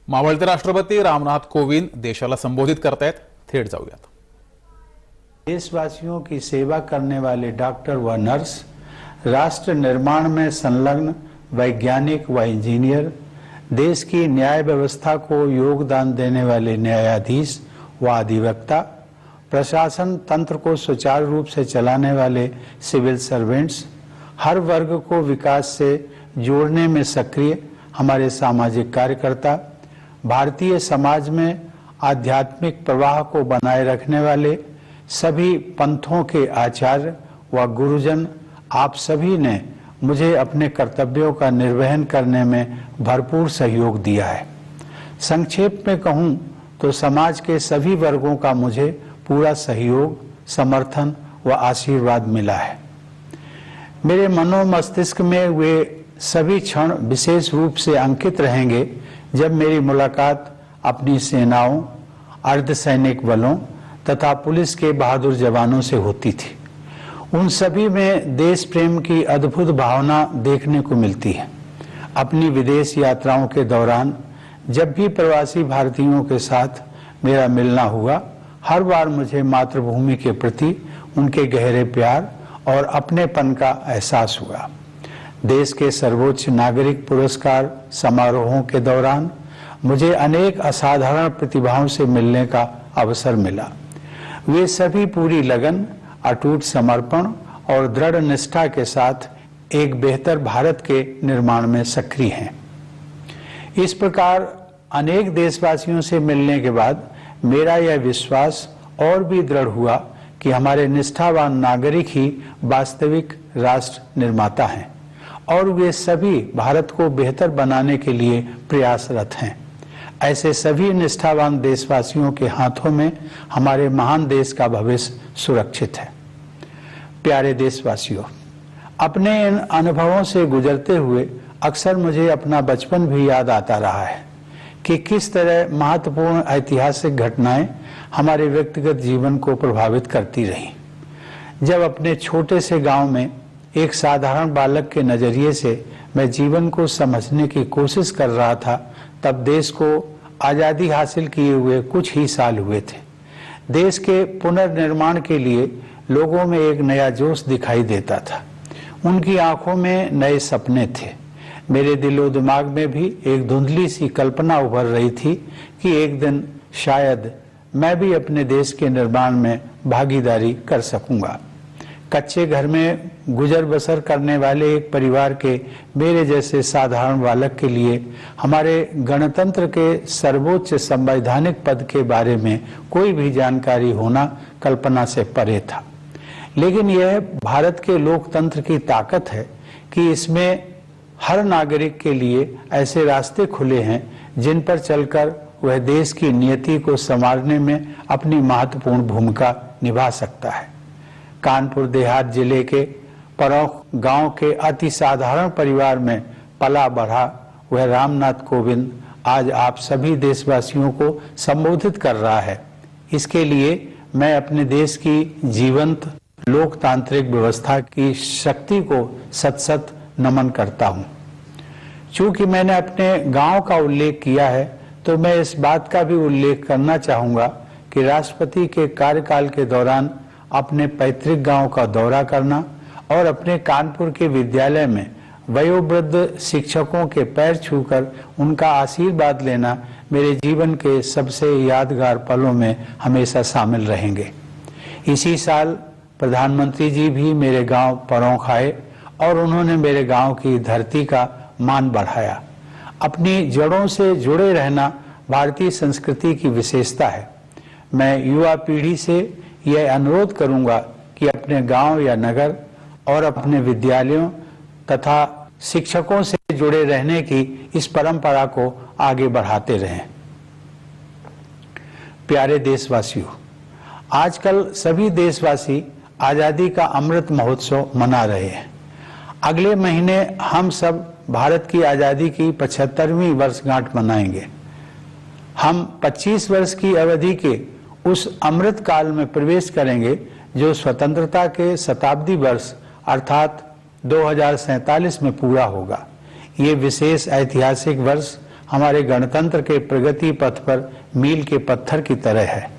मावळते राष्ट्रपती रामनाथ कोविंद देशाला संबोधित करतायत। थेट जाऊयात। देशवासियों की सेवा करने वाले डॉक्टर व नर्स, राष्ट्र निर्माण में संलग्न वैज्ञानिक व इंजीनियर, देश की न्याय व्यवस्था को योगदान देने वाले न्यायाधीश व अधिवक्ता, प्रशासन तंत्र को सुचारू रूप से चलाने वाले सिविल सर्वेंट्स, हर वर्ग को विकास से जोड़ने में सक्रिय हमारे सामाजिक कार्यकर्ता, भारतीय समाज में आध्यात्मिक प्रवाह को बनाए रखने वाले सभी पंथों के आचार्य व गुरुजन, आप सभी ने मुझे अपने कर्तव्यों का निर्वहन करने में भरपूर सहयोग दिया है। संक्षेप में कहूं तो समाज के सभी वर्गों का मुझे पूरा सहयोग, समर्थन व आशीर्वाद मिला है। मेरे मनो मस्तिष्क में वे सभी क्षण विशेष रूप से अंकित रहेंगे जब मेरी मुलाकात अपनी सेनाओं, अर्धसैनिक बलों तथा पुलिस के बहादुर जवानों से होती थी। उन सभी में देश प्रेम की अद्भुत भावना देखने को मिलती है। अपनी विदेश यात्राओं के दौरान जब भी प्रवासी भारतीयों के साथ मेरा मिलना हुआ, हर बार मुझे मातृभूमि के प्रति उनके गहरे प्यार और अपनेपन का एहसास हुआ। देश के सर्वोच्च नागरिक पुरस्कार समारोहों के दौरान मुझे अनेक असाधारण प्रतिभाओं से मिलने का अवसर मिला। वे सभी पूरी लगन, अटूट समर्पण और दृढ़ निष्ठा के साथ एक बेहतर भारत के निर्माण में सक्रिय हैं। इस प्रकार अनेक देशवासियों से मिलने के बाद मेरा यह विश्वास और भी दृढ़ हुआ कि हमारे निष्ठावान नागरिक ही वास्तविक राष्ट्र निर्माता हैं और वे सभी भारत को बेहतर बनाने के लिए प्रयासरत हैं। ऐसे सभी निष्ठावान देशवासियों के हाथों में हमारे महान देश का भविष्य सुरक्षित है। प्यारे देशवासियों, अपने इन अनुभवों से गुजरते हुए अक्सर मुझे अपना बचपन भी याद आता रहा है कि किस तरह महत्वपूर्ण ऐतिहासिक घटनाएं हमारे व्यक्तिगत जीवन को प्रभावित करती रहीं। जब अपने छोटे से गांव में एक साधारण बालक के नजरिए से मैं जीवन को समझने की कोशिश कर रहा था, तब देश को आजादी हासिल किए हुए कुछ ही साल हुए थे। देश के पुनर्निर्माण के लिए लोगों में एक नया जोश दिखाई देता था। उनकी आंखों में नए सपने थे। मेरे दिलो दिमाग में भी एक धुंधली सी कल्पना उभर रही थी कि एक दिन शायद मैं भी अपने देश के निर्माण में भागीदारी कर सकूंगा। कच्चे घर में गुजर बसर करने वाले एक परिवार के मेरे जैसे साधारण बालक के लिए हमारे गणतंत्र के सर्वोच्च संवैधानिक पद के बारे में कोई भी जानकारी होना कल्पना से परे था। लेकिन यह भारत के लोकतंत्र की ताकत है कि इसमें हर नागरिक के लिए ऐसे रास्ते खुले हैं जिन पर चलकर वह देश की नियति को संवारने में अपनी महत्वपूर्ण भूमिका निभा सकता है। कानपुर देहात जिले के परौख गांव के अति साधारण परिवार में पला बढ़ा वह रामनाथ कोविंद आज आप सभी देशवासियों को संबोधित कर रहा है। इसके लिए मैं अपने देश की जीवंत लोकतांत्रिक व्यवस्था की शक्ति को सत सत नमन करता हूं। चूंकि मैंने अपने गांव का उल्लेख किया है, तो मैं इस बात का भी उल्लेख करना चाहूंगा कि राष्ट्रपति के कार्यकाल के दौरान अपने पैतृक गांव का दौरा करना और अपने कानपुर के विद्यालय में वयोवृद्ध शिक्षकों के पैर छूकर उनका आशीर्वाद लेना मेरे जीवन के सबसे यादगार पलों में हमेशा शामिल रहेंगे। इसी साल प्रधानमंत्री जी भी मेरे गांव परौख आए और उन्होंने मेरे गांव की धरती का मान बढ़ाया। अपनी जड़ों से जुड़े रहना भारतीय संस्कृति की विशेषता है। मैं युवा पीढ़ी से यह अनुरोध करूंगा कि अपने गांव या नगर और अपने विद्यालयों तथा शिक्षकों से जुड़े रहने की इस परंपरा को आगे बढ़ाते रहें। प्यारे देशवासियों, आजकल सभी देशवासी आजादी का अमृत महोत्सव मना रहे हैं। अगले महीने हम सब भारत की आजादी की 75वीं वर्षगांठ मनाएंगे। हम 25 वर्ष की अवधि के उस अमृत काल में प्रवेश करेंगे जो स्वतंत्रता के शताब्दी वर्ष अर्थात 2047 में पूरा होगा। ये विशेष ऐतिहासिक वर्ष हमारे गणतंत्र के प्रगति पथ पर मील के पत्थर की तरह है।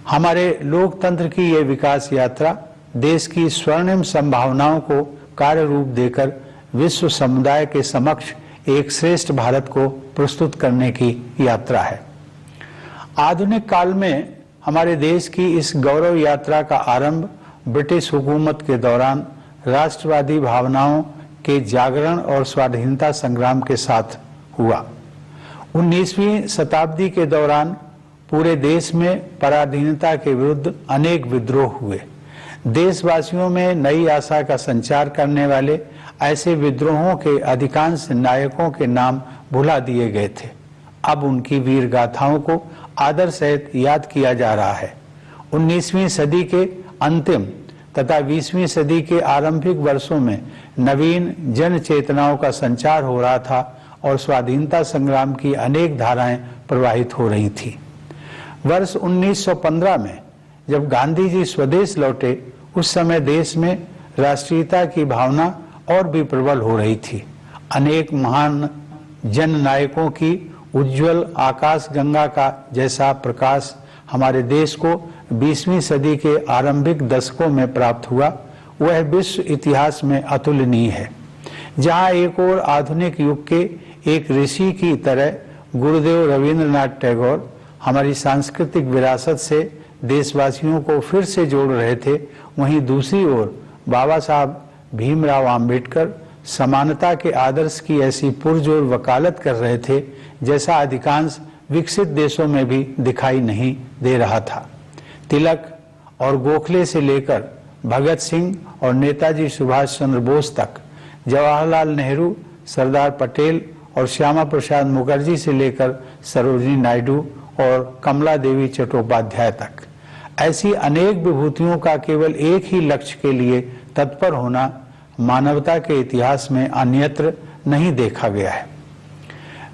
हमारे लोकतंत्र की ये विकास यात्रा देश की स्वर्णिम संभावनाओं को कार्य रूप देकर विश्व समुदाय के समक्ष एक श्रेष्ठ भारत को प्रस्तुत करने की यात्रा है। आधुनिक काल में हमारे देश की इस गौरव यात्रा का आरंभ ब्रिटिश हुकूमत के दौरान राष्ट्रवादी भावनाओं के जागरण और स्वाधीनता संग्राम के साथ हुआ। 19वीं शताब्दी के दौरान पूरे देश में पराधीनता के विरुद्ध अनेक विद्रोह हुए। देशवासियों में नई आशा का संचार करने वाले ऐसे विद्रोहों के अधिकांश नायकों के नाम भुला दिए गए थे। अब उनकी वीर गाथाओं को आदर सहित याद किया जा रहा है। 19वीं सदी के अंतिम तथा 20वीं सदी के आरंभिक वर्षों में नवीन जन चेतनाओं का संचार हो रहा था और स्वाधीनता संग्राम की अनेक धाराएं प्रवाहित हो रही थी। वर्ष 1915 में जब गांधी जी स्वदेश लौटे, उस समय देश में राष्ट्रीयता की भावना और भी प्रबल हो रही थी। अनेक महान जन नायकों की उज्जवल आकाश गंगा का जैसा प्रकाश हमारे देश को 20वीं सदी के आरंभिक दशकों में प्राप्त हुआ, वह विश्व इतिहास में अतुलनीय है। जहां एक और आधुनिक युग के एक ऋषि की तरह गुरुदेव रविंद्रनाथ टैगोर हमारी सांस्कृतिक विरासत से देशवासियों को फिर से जोड़ रहे थे, वहीं दूसरी ओर बाबा साहब भीमराव अंबेडकर समानता के आदर्श की ऐसी पुरजोर वकालत कर रहे थे जैसा अधिकांश विकसित देशों में भी दिखाई नहीं दे रहा था। तिलक और गोखले से लेकर भगत सिंह और नेताजी सुभाष चंद्र बोस तक, जवाहरलाल नेहरू, सरदार पटेल और श्यामा प्रसाद मुखर्जी से लेकर सरोजिनी नायडू और कमला देवी चट्टोपाध्याय तक, ऐसी अनेक विभूतियों का केवल एक ही लक्ष्य के लिए तत्पर होना मानवता के इतिहास में अन्यत्र नहीं देखा गया है।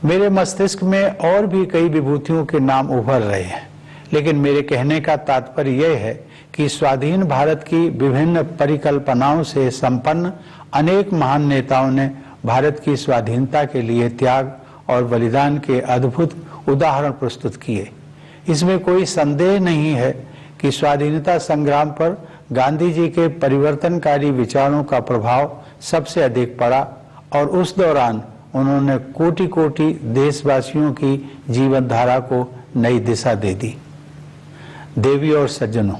मेरे मस्तिष्क में और भी कई विभूतियों के नाम उभर रहे हैं, लेकिन मेरे कहने का तात्पर्य यह है कि स्वाधीन भारत की विभिन्न परिकल्पनाओं से संपन्न अनेक महान नेताओं ने भारत की स्वाधीनता के लिए त्याग और बलिदान के अद्भुत उदाहरण प्रस्तुत किए। इसमें कोई संदेह नहीं है कि स्वाधीनता संग्राम पर गांधी जी के परिवर्तनकारी विचारों का प्रभाव सबसे अधिक पड़ा और उस दौरान उन्होंने कोटि कोटि देशवासियों की जीवन धारा को नई दिशा दे दी। देवी और सज्जनों,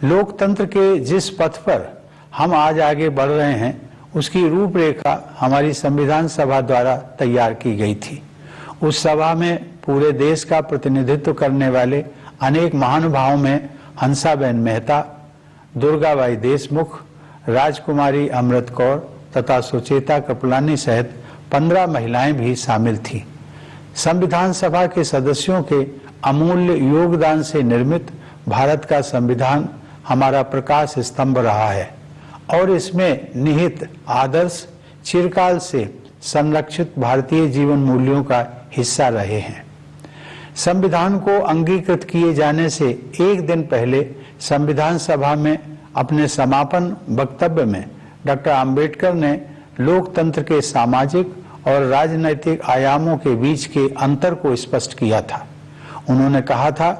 लोकतंत्र के जिस पथ पर हम आज आगे बढ़ रहे हैं, उसकी रूपरेखा हमारी संविधान सभा द्वारा तैयार की गई थी। उस सभा में पूरे देश का प्रतिनिधित्व करने वाले अनेक महानुभावों में हंसाबेन मेहता, दुर्गाबाई देशमुख, राजकुमारी अमृत कौर तथा सुचेता कृपलानी सहित 15 महिलाएं भी शामिल थीं। संविधान सभा के सदस्यों के अमूल्य योगदान से निर्मित भारत का संविधान हमारा प्रकाश स्तंभ रहा है और इसमें निहित आदर्श चिरकाल से संरक्षित भारतीय जीवन मूल्यों का हिस्सा रहे हैं। संविधान को अंगीकृत किए जाने से एक दिन पहले संविधान सभा में अपने समापन वक्तव्य में डॉक्टर अंबेडकर ने लोकतंत्र के सामाजिक और राजनैतिक आयामों के बीच के अंतर को स्पष्ट किया था। उन्होंने कहा था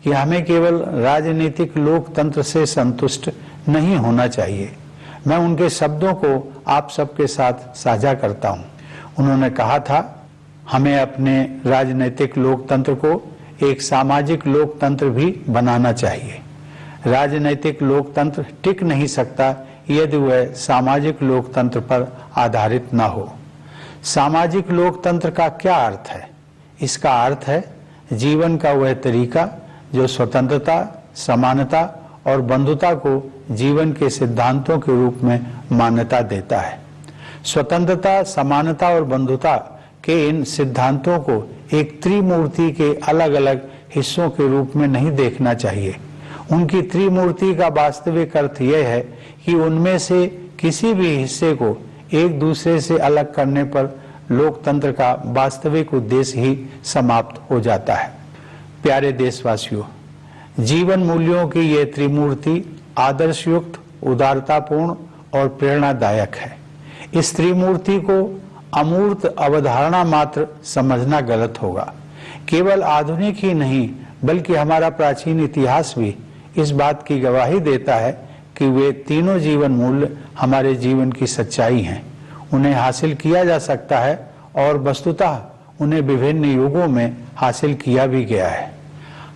कि हमें केवल राजनीतिक लोकतंत्र से संतुष्ट नहीं होना चाहिए। मैं उनके शब्दों को आप सबके साथ साझा करता हूं। उन्होंने कहा था, हमें अपने राजनीतिक लोकतंत्र को एक सामाजिक लोकतंत्र भी बनाना चाहिए। राजनीतिक लोकतंत्र टिक नहीं सकता यदि वह सामाजिक लोकतंत्र पर आधारित न हो। सामाजिक लोकतंत्र का क्या अर्थ है? इसका अर्थ है जीवन का वह तरीका जो स्वतंत्रता, समानता और बंधुता को जीवन के सिद्धांतों के रूप में मान्यता देता है। स्वतंत्रता, समानता और बंधुता के इन सिद्धांतों को एक त्रिमूर्ति के अलग अलग हिस्सों के रूप में नहीं देखना चाहिए। उनकी त्रिमूर्ति का वास्तविक अर्थ यह है कि उनमें से किसी भी हिस्से को एक दूसरे से अलग करने पर लोकतंत्र का वास्तविक उद्देश्य ही समाप्त हो जाता है। प्यारे देशवासियों, जीवन मूल्यों की ये त्रिमूर्ति आदर्शयुक्त, उदारतापूर्ण और प्रेरणादायक है। इस त्रिमूर्ति को अमूर्त अवधारणा मात्र समझना गलत होगा। केवल आधुनिक ही नहीं बल्कि हमारा प्राचीन इतिहास भी इस बात की गवाही देता है कि वे तीनों जीवन मूल्य हमारे जीवन की सच्चाई हैं। उन्हें हासिल किया जा सकता है और वस्तुतः उन्हें विभिन्न युगों में हासिल किया भी गया है।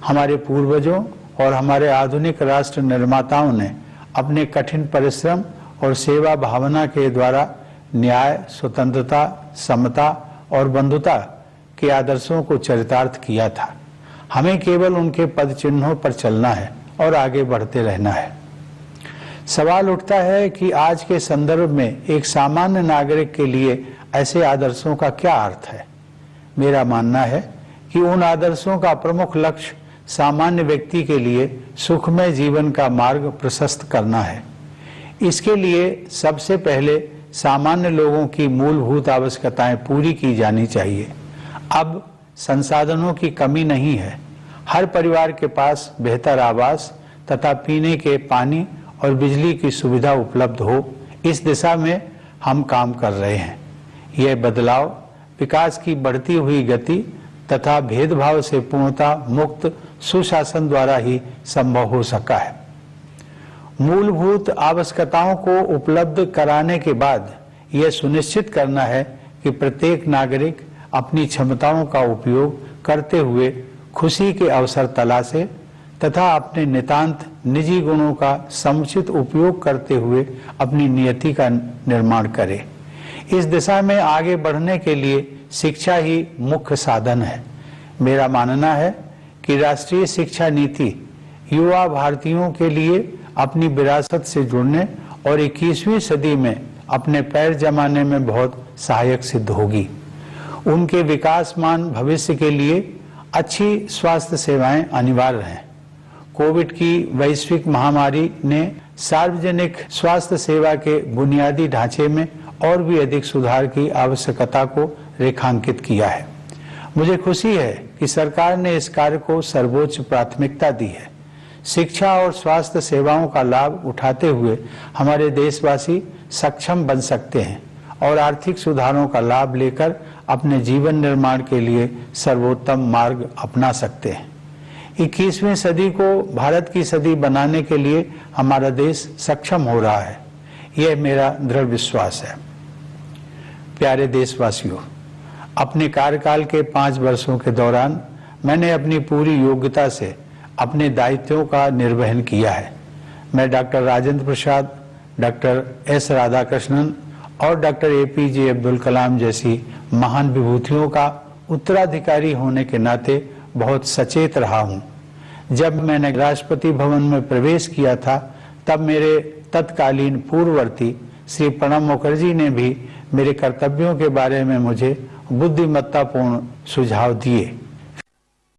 हमारे पूर्वजों और हमारे आधुनिक राष्ट्र निर्माताओं ने अपने कठिन परिश्रम और सेवा भावना के द्वारा न्याय, स्वतंत्रता, समता और बंधुता के आदर्शों को चरितार्थ किया था। हमें केवल उनके पद चिन्हों पर चलना है और आगे बढ़ते रहना है। सवाल उठता है कि आज के संदर्भ में एक सामान्य नागरिक के लिए ऐसे आदर्शों का क्या अर्थ है। मेरा मानना है कि उन आदर्शों का प्रमुख लक्ष्य सामान्य व्यक्ति के लिए सुखमय जीवन का मार्ग प्रशस्त करना है। इसके लिए सबसे पहले सामान्य लोगों की मूलभूत आवश्यकताएं पूरी की जानी चाहिए। अब संसाधनों की कमी नहीं है। हर परिवार के पास बेहतर आवास तथा पीने के पानी और बिजली की सुविधा उपलब्ध हो, इस दिशा में हम काम कर रहे हैं। यह बदलाव विकास की बढ़ती हुई गति तथा भेदभाव से पूर्णतः मुक्त सुशासन द्वारा ही संभव हो सका है। मूलभूत आवश्यकताओं को उपलब्ध कराने के बाद यह सुनिश्चित करना है कि प्रत्येक नागरिक अपनी क्षमताओं का उपयोग करते हुए खुशी के अवसर तलाशे तथा अपने नितांत निजी गुणों का समुचित उपयोग करते हुए अपनी नियति का निर्माण करे। इस दिशा में आगे बढ़ने के लिए शिक्षा ही मुख्य साधन है। मेरा मानना है कि राष्ट्रीय शिक्षा नीति युवा भारतीयों के लिए अपनी विरासत से जुड़ने और 21वीं सदी में अपने पैर जमाने में बहुत सहायक सिद्ध होगी। उनके विकासमान भविष्य के लिए अच्छी स्वास्थ्य सेवाएं अनिवार्य हैं। कोविड की वैश्विक महामारी ने सार्वजनिक स्वास्थ्य सेवा के बुनियादी ढांचे में और भी अधिक सुधार की आवश्यकता को रेखांकित किया है। मुझे खुशी है कि सरकार ने इस कार्य को सर्वोच्च प्राथमिकता दी है। शिक्षा और स्वास्थ्य सेवाओं का लाभ उठाते हुए हमारे देशवासी सक्षम बन सकते हैं और आर्थिक सुधारों का लाभ लेकर अपने जीवन निर्माण के लिए सर्वोत्तम मार्ग अपना सकते हैं। 21वीं सदी को भारत की सदी बनाने के लिए हमारा देश सक्षम हो रहा है, यह मेरा दृढ़ विश्वास है। प्यारे देशवासियों, अपने कार्यकाल के 5 वर्षों के दौरान मैंने अपनी पूरी योग्यता से अपने दायित्वों का निर्वहन किया है। मैं doctor Rajendra Prasad, doctor S Radhakrishnan और डॉक्टर APJ अब्दुल कलाम जैसी महान विभूतियों का उत्तराधिकारी होने के नाते बहुत सचेत रहा हूँ। जब मैंने राष्ट्रपति भवन में प्रवेश किया था तब मेरे तत्कालीन पूर्ववर्ती श्री प्रणब मुखर्जी ने भी मेरे कर्तव्यों के बारे में मुझे बुद्धिमत्तापूर्ण सुझाव दिए।